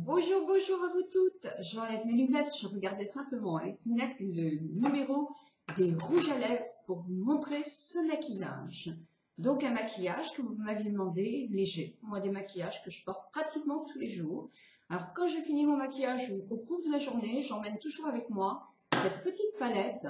Bonjour, bonjour à vous toutes. J'enlève mes lunettes, je regardais simplement avec mes lunettes le numéro des rouges à lèvres pour vous montrer ce maquillage. Donc un maquillage que vous m'aviez demandé, léger. Moi, des maquillages que je porte pratiquement tous les jours. Alors quand je finis mon maquillage au cours de la journée, j'emmène toujours avec moi cette petite palette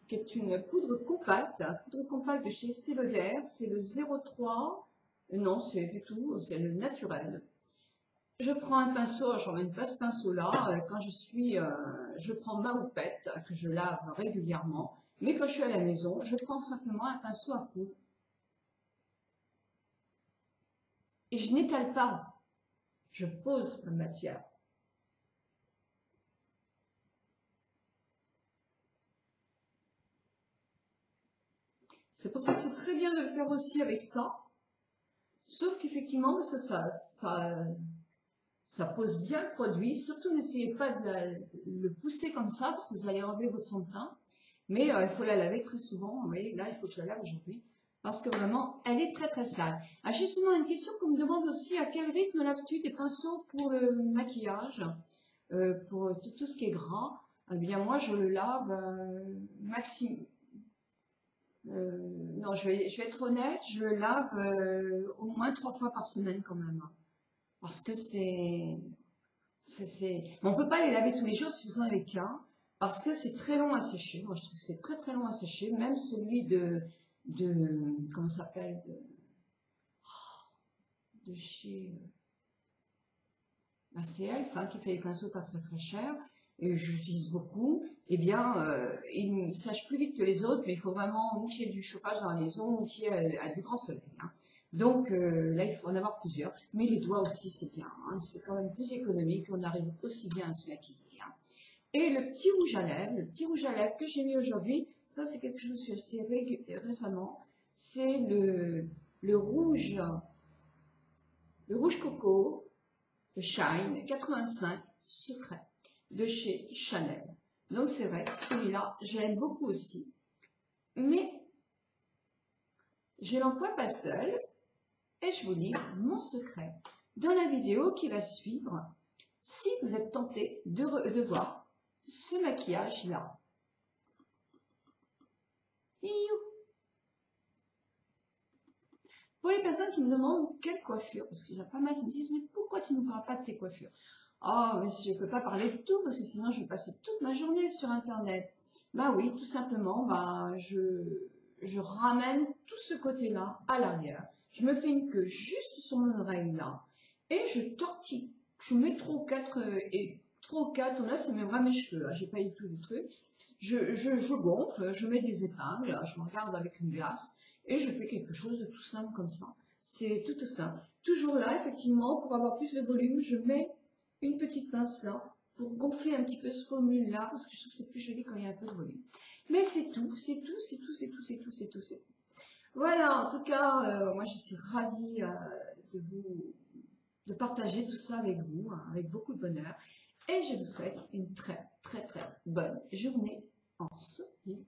qui est une poudre compacte de chez Estée Lauder. C'est le 03, non c'est du tout, c'est le naturel. Je prends un pinceau, j'emmène pas ce pinceau-là, quand je prends ma houppette que je lave régulièrement, mais quand je suis à la maison, je prends simplement un pinceau à poudre. Et je n'étale pas, je pose la matière. C'est pour ça que c'est très bien de le faire aussi avec ça, sauf qu'effectivement, parce que ça pose bien le produit. Surtout, n'essayez pas de le pousser comme ça, parce que vous allez enlever votre fond de teint. Mais il faut la laver très souvent. Vous voyez, là, il faut que je la lave aujourd'hui. Parce que vraiment, elle est très très sale. Ah, justement, une question qu'on me demande aussi, à quel rythme laves-tu des pinceaux pour le maquillage, pour tout ce qui est gras? Eh bien, moi, je le lave maximum. Non, je vais être honnête, je le lave au moins 3 fois par semaine quand même. Parce que on peut pas les laver tous les jours si vous en avez qu'un, parce que c'est très long à sécher. Moi, je trouve que c'est très très long à sécher. Même celui comment ça s'appelle, de chez ACL, enfin, qui fait les pinceaux pas très très chers, et j'utilise beaucoup. Eh bien, il sèche plus vite que les autres, mais il faut vraiment ou qu'il y ait du chauffage dans la maison ou qu'il y ait du grand soleil. Hein. Donc là, il faut en avoir plusieurs. Mais les doigts aussi, c'est bien. Hein. C'est quand même plus économique. On arrive aussi bien à se maquiller. Hein. Et le petit rouge à lèvres que j'ai mis aujourd'hui, ça c'est quelque chose que j'ai acheté récemment. C'est le rouge coco, le Shine 85 secret de chez Chanel. Donc c'est vrai, celui-là, je l'aime beaucoup aussi. Mais je l'emploie pas seul. Et je vous livre mon secret dans la vidéo qui va suivre si vous êtes tenté de voir ce maquillage-là. Pour les personnes qui me demandent quelle coiffure, parce qu'il y en a pas mal qui me disent « Mais pourquoi tu ne nous parles pas de tes coiffures ?» Oh, mais je ne peux pas parler de tout, parce que sinon je vais passer toute ma journée sur Internet. Bah oui, tout simplement, bah, je ramène tout ce côté-là à l'arrière. Je me fais une queue juste sur mon oreille là, et je tortille. Je mets 3 ou 4, là c'est même pas mes cheveux, hein, j'ai pas eu tout le truc. Je gonfle, je mets des épingles, là, je me regarde avec une glace, et je fais quelque chose de tout simple comme ça. C'est tout simple. Toujours là, effectivement, pour avoir plus de volume, je mets une petite pince là, pour gonfler un petit peu ce formule là, parce que je trouve que c'est plus joli quand il y a un peu de volume. Mais c'est tout, c'est tout, c'est tout, c'est tout, c'est tout, c'est tout, c'est tout. Voilà, en tout cas, moi je suis ravie de partager tout ça avec vous, hein, avec beaucoup de bonheur. Et je vous souhaite une très, très, très bonne journée ensoleillée.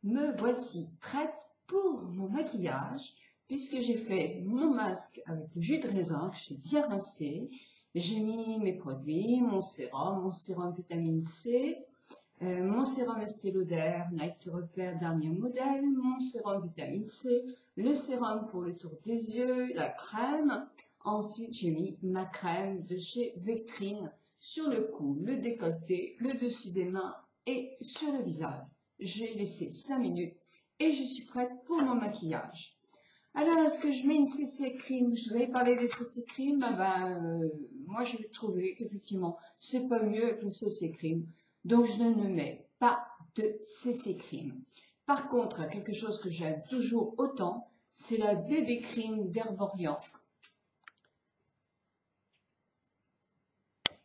Me voici prête pour mon maquillage, puisque j'ai fait mon masque avec le jus de raisin, que j'ai bien rincé. J'ai mis mes produits, mon sérum vitamine C, mon sérum Estée Lauder, Night Repair dernier modèle, mon sérum vitamine C, le sérum pour le tour des yeux, la crème. Ensuite, j'ai mis ma crème de chez Vectrine sur le cou, le décolleté, le dessus des mains et sur le visage. J'ai laissé 5 minutes et je suis prête pour mon maquillage. Alors, est-ce que je mets une CC Cream? Je vous avais parlé des CC Cream, moi j'ai trouvé qu'effectivement, c'est pas mieux que le CC Cream. Donc, je ne mets pas de CC Cream. Par contre, quelque chose que j'aime toujours autant, c'est la Bébé Cream d'Herborian.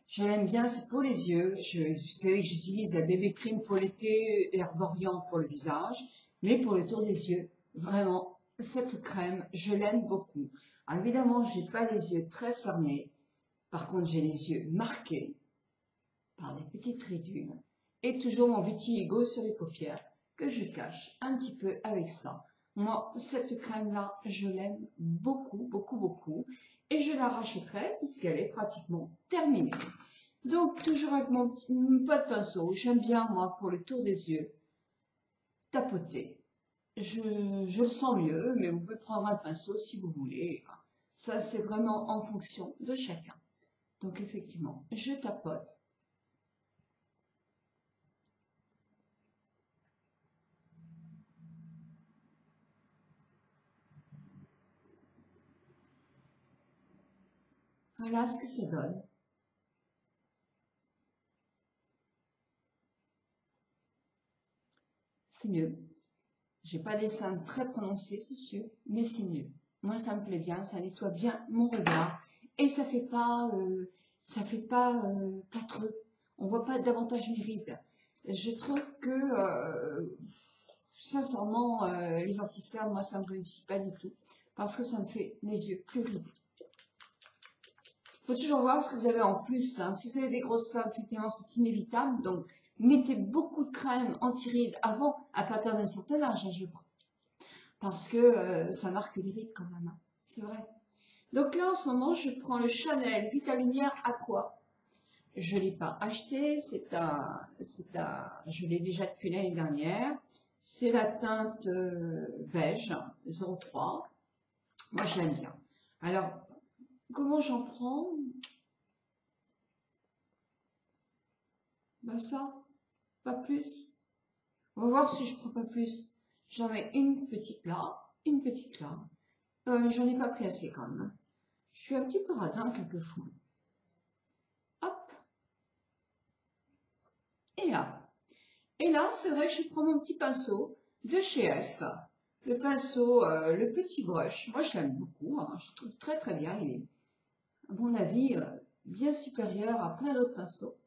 Je l'aime bien, c'est pour les yeux. Vous savez que j'utilise la Bébé Cream pour l'été, Herborian pour le visage, mais pour le tour des yeux, vraiment, cette crème, je l'aime beaucoup. Alors, évidemment, j'ai pas les yeux très cernés. Par contre, j'ai les yeux marqués par des petites ridules et toujours mon vitiligo sur les paupières que je cache un petit peu avec ça Moi, cette crème-là, je l'aime beaucoup, beaucoup, beaucoup. Et je la rachèterai puisqu'elle est pratiquement terminée. Donc, toujours avec mon petit pas de pinceau. J'aime bien, moi, pour le tour des yeux, tapoter. Je le sens mieux, mais vous pouvez prendre un pinceau si vous voulez. Ça, c'est vraiment en fonction de chacun. Donc, effectivement, je tapote. Voilà ce que ça donne. C'est mieux. J'ai pas des seins très prononcés, c'est sûr, mais c'est mieux. Moi, ça me plaît bien, ça nettoie bien mon regard et ça fait pas plâtreux. On voit pas davantage mes rides. Je trouve que sincèrement, les anti-cernes, moi, ça me réussit pas du tout parce que ça me fait les yeux plus rides. Faut toujours voir ce que vous avez en plus. Hein. Si vous avez des grosses seins, effectivement, c'est inévitable. Donc, mettez beaucoup de crème anti-rides avant, à partir d'un certain âge, hein, je crois. Parce que ça marque les rides quand même. Hein. C'est vrai. Donc là, en ce moment, je prends le Chanel Vitaminière Aqua. Je ne l'ai pas acheté. Je l'ai déjà depuis l'année dernière. C'est la teinte beige 03. Moi, je l'aime bien. Alors, comment j'en prends? Ben ça, pas plus. On va voir si je prends pas plus. J'en mets une petite là, une petite là. J'en ai pas pris assez quand même. Je suis un petit peu radin quelquefois. Hop. Et là. Et là, c'est vrai que je prends mon petit pinceau de chez Elf. Le pinceau, le petit brush. Moi, je l'aime beaucoup. Hein. Je trouve très très bien. Il est, à mon avis, bien supérieur à plein d'autres pinceaux.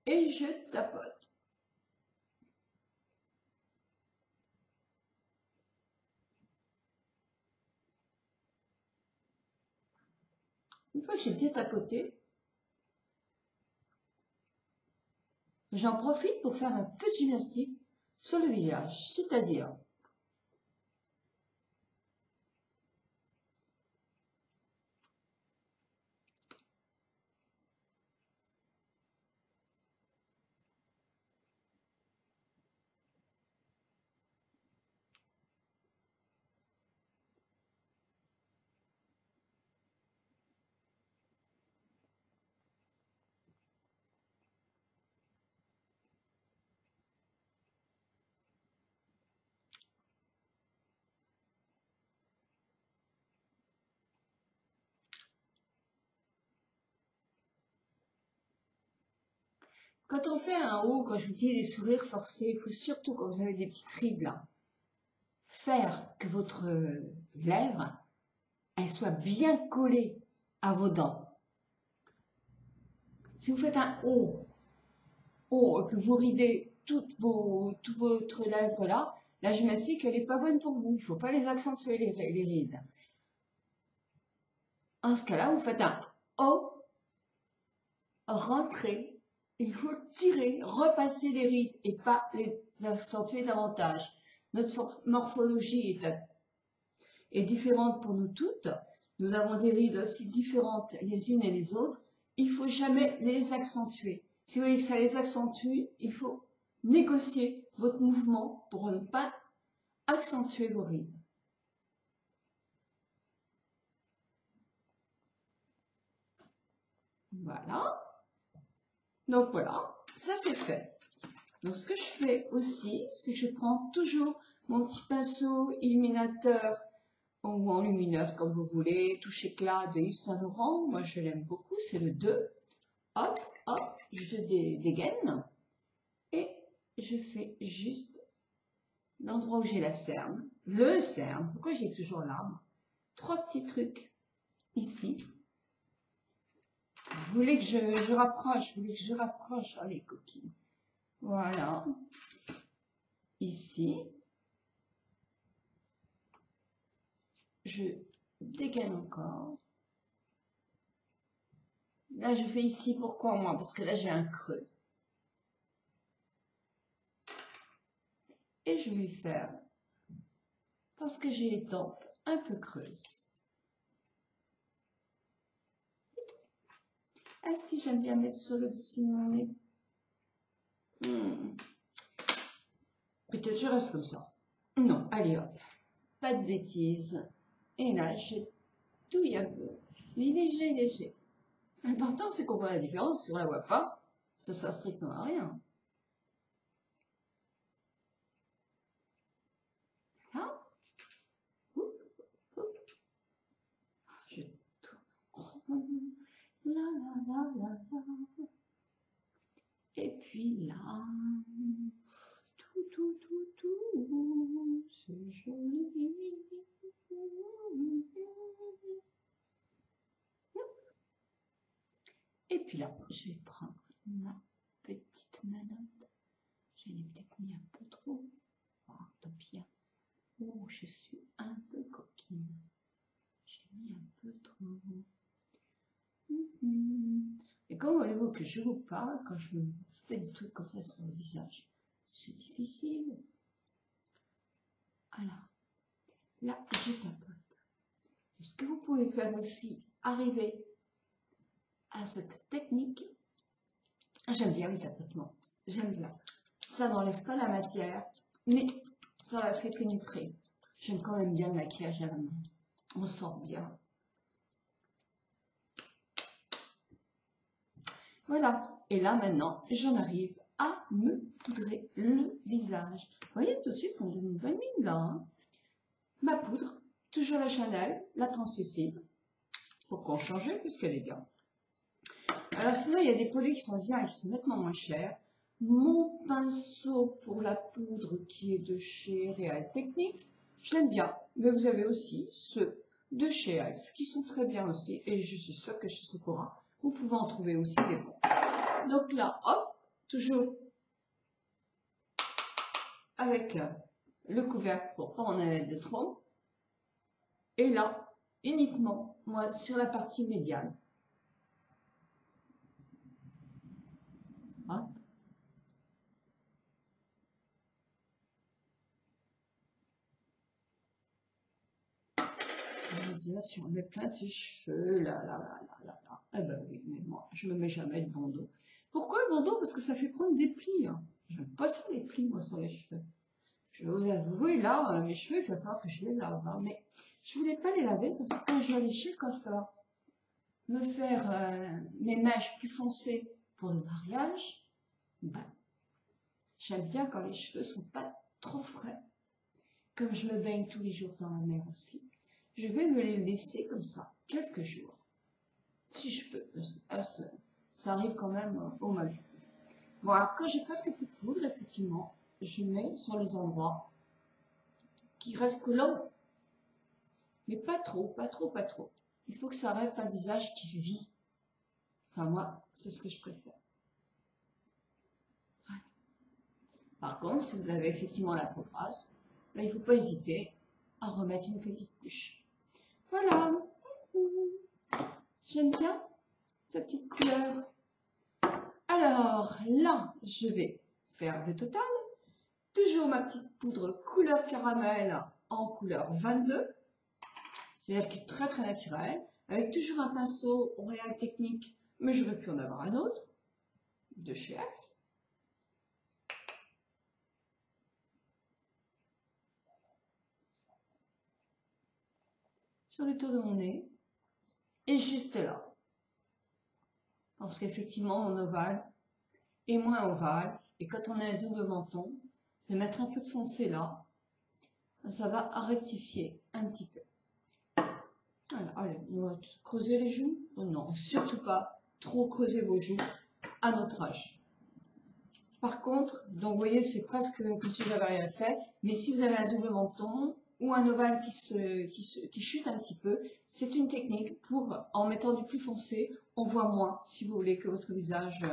Et je tapote. Une fois que j'ai bien tapoté, j'en profite pour faire un peu de gymnastique sur le visage. C'est-à-dire, quand on fait un haut, quand je vous dis des sourires forcés, il faut surtout, quand vous avez des petites rides là, faire que votre lèvre, elle soit bien collée à vos dents. Si vous faites un haut, que vous ridez toute votre lèvre là, la gymnastique, elle n'est pas bonne pour vous. Il ne faut pas les accentuer, les rides. En ce cas-là, vous faites un haut, rentrez, il faut tirer, repasser les rides et pas les accentuer davantage. Notre morphologie est différente pour nous toutes. Nous avons des rides aussi différentes les unes et les autres. Il ne faut jamais les accentuer. Si vous voulez que ça les accentue, il faut négocier votre mouvement pour ne pas accentuer vos rides. Voilà. Donc voilà, ça c'est fait. Donc ce que je fais aussi, c'est que je prends toujours mon petit pinceau illuminateur ou enlumineur comme vous voulez, touche éclat de Yves Saint Laurent. Moi je l'aime beaucoup, c'est le 2. Hop, hop, je dégaine et je fais juste l'endroit où j'ai la cerne, le cerne. Pourquoi j'ai toujours l'arbre? 3 petits trucs ici. Vous voulez que je rapproche? Vous voulez que je rapproche? Oh, les coquines. Voilà. Ici. Je dégaine encore. Là, je fais ici. Pourquoi moi? Parce que là, j'ai un creux. Et je vais faire parce que j'ai les tempes un peu creuses. Ah si, j'aime bien mettre sur le dessus de mon nez. Peut-être je reste comme ça. Non, allez hop, pas de bêtises. Et là, je touille un peu. Mais léger, léger. L'important, c'est qu'on voit la différence. Si on la voit pas, ça sert strictement à rien. Là, je tourne. La, la, la, la, la. Et puis là, tout, c'est joli. Et puis là, je vais prendre ma petite manotte. Je l'ai peut-être mis un peu trop. Oh, tant pis. Oh, je suis un peu coquine. J'ai mis un peu trop. Et comme voulez-vous que je vous parle quand je me fais des trucs comme ça sur le visage? C'est difficile. Alors, là, je tapote. Ce que vous pouvez faire aussi, arriver à cette technique, j'aime bien le tapotement, j'aime bien. Ça n'enlève pas la matière, mais ça la fait pénétrer. J'aime quand même bien le maquillage à la main. On sort bien. Voilà. Et là, maintenant, j'en arrive à me poudrer le visage. Vous voyez, tout de suite, ça me donne une bonne mine, là. Hein. Ma poudre, toujours la Chanel, la translucide. Faut qu'on change puisqu'elle est bien. Alors sinon, il y a des produits qui sont bien et qui sont nettement moins chers. Mon pinceau pour la poudre qui est de chez Real Technique, je l'aime bien. Mais vous avez aussi ceux de chez Elf qui sont très bien aussi. Et je suis sûre que chez Sephora, vous pouvez en trouver aussi des bons. Donc là, hop, toujours avec le couvercle pour pas en avoir de trop. Et là, uniquement, moi, sur la partie médiane. Hop. On va dire, si on met plein de cheveux, là. Eh ben oui, mais moi, je me mets jamais de bandeau. Pourquoi le bandeau? Parce que ça fait prendre des plis. Hein. J'aime pas ça, les plis, moi, sur les cheveux. Je vais vous avouer, là, mes cheveux, il va falloir que je les lave. Hein. Mais je voulais pas les laver parce que quand je vais aller chez le coiffeur, me faire mes mèches plus foncées pour le mariage, ben, j'aime bien quand les cheveux sont pas trop frais. Comme je me baigne tous les jours dans la mer aussi, je vais me les laisser comme ça, quelques jours. Si je peux, ça arrive quand même au max. Bon, alors, quand j'ai presque plus de poudre, effectivement, je mets sur les endroits qui restent collants. Mais pas trop, pas trop, pas trop. Il faut que ça reste un visage qui vit. Enfin, moi, c'est ce que je préfère. Voilà. Par contre, si vous avez effectivement la peau grasse, ben, il ne faut pas hésiter à remettre une petite couche. Voilà. J'aime bien cette petite couleur. Alors, là, je vais faire le total. Toujours ma petite poudre couleur caramel en couleur 22. C'est-à-dire qui est très très naturel. Avec toujours un pinceau Real Technique, mais j'aurais pu en avoir un autre, de chez Elf. Sur le tour de mon nez. Et juste là. Parce qu'effectivement, mon ovale est moins ovale. Et quand on a un double menton, de mettre un peu de foncé là, ça va rectifier un petit peu. Voilà, allez, on va creuser les joues. Oh non, surtout pas trop creuser vos joues à notre âge. Par contre, donc vous voyez, c'est presque comme si j'avais rien fait. Mais si vous avez un double menton ou un ovale qui chute un petit peu, c'est une technique pour, en mettant du plus foncé, on voit moins, si vous voulez, que votre visage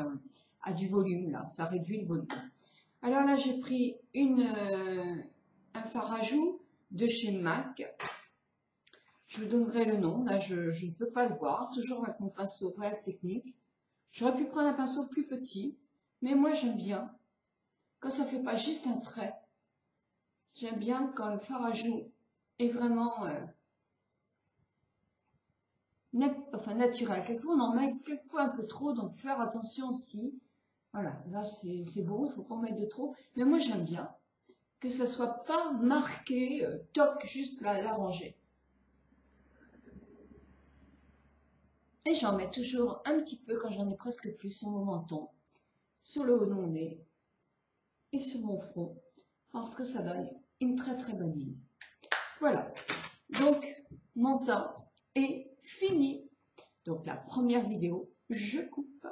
a du volume, là. Ça réduit le volume. Alors là, j'ai pris un fard à joues de chez MAC. Je vous donnerai le nom. Là, je ne peux pas le voir. Toujours avec mon pinceau Real Technique. J'aurais pu prendre un pinceau plus petit. Mais moi, j'aime bien quand ça fait pas juste un trait. J'aime bien quand le fard à joues est vraiment naturel. Quelquefois, on en met quelquefois un peu trop, donc faire attention aussi. Voilà, là c'est bon, il ne faut pas en mettre de trop. Mais moi, j'aime bien que ça soit pas marqué toc, juste la rangée. Et j'en mets toujours un petit peu quand j'en ai presque plus sur mon menton, sur le haut de mon nez et sur mon front, parce que ça donne une très très bonne ligne. Voilà, donc mon teint est fini. Donc la première vidéo, je coupe.